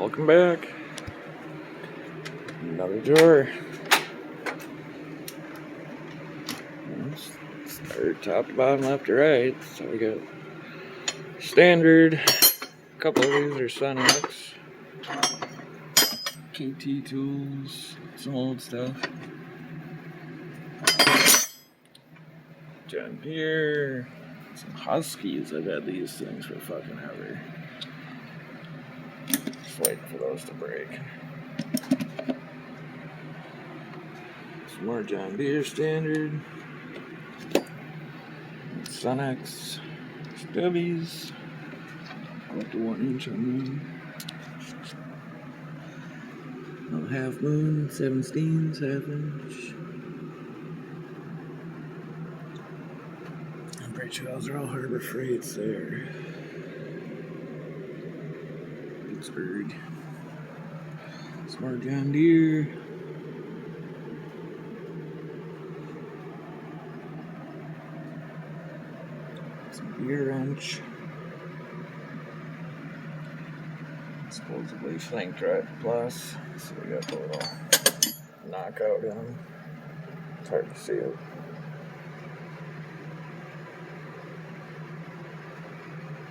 Welcome back. Another drawer. Start top to bottom, left to right. So we got standard. A couple of these are Sunex. KT tools. Some old stuff. John Deere. Some Huskies. I've had these things for fucking ever. Just waiting for those to break. Some more John Deere standard. Sunex. Stubbies. Up to 1 inch on moon. Half moon, 17s, half inch. I'm pretty sure those are all Harbor Freights there. Pittsburgh. Some more John Deere. Some gear wrench. Supposedly Flank Drive Plus. So we got the little knockout in them. It's hard to see it.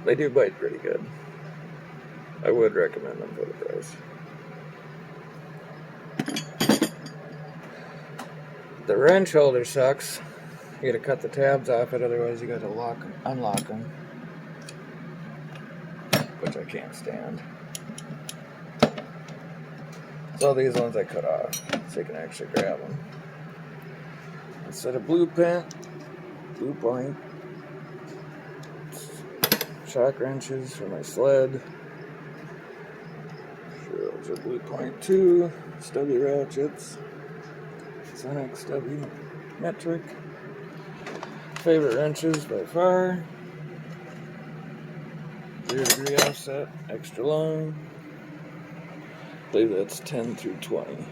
They do bite pretty good. I would recommend them for the price. The wrench holder sucks. You gotta cut the tabs off it, otherwise you gotta unlock them. Which I can't stand. So these ones I cut off, so you can actually grab them. Instead of blue point, shock wrenches for my sled. Sure, those are blue point too. Stubby ratchets. Sunex stubby metric. Favorite wrenches by far. 0-degree offset, extra long. I believe that's 10 through 20.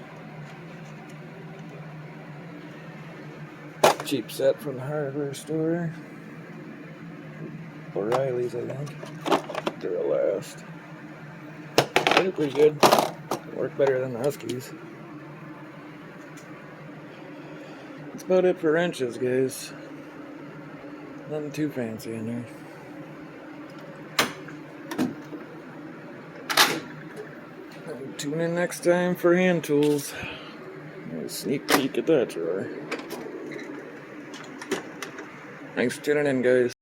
Cheap set from the hardware store. O'Reilly's, I think. They're a last. They're pretty good. Work better than the Huskies. That's about it for wrenches, guys. Nothing too fancy in there. Tune in next time for hand tools. A sneak peek at that drawer. Thanks for tuning in, guys.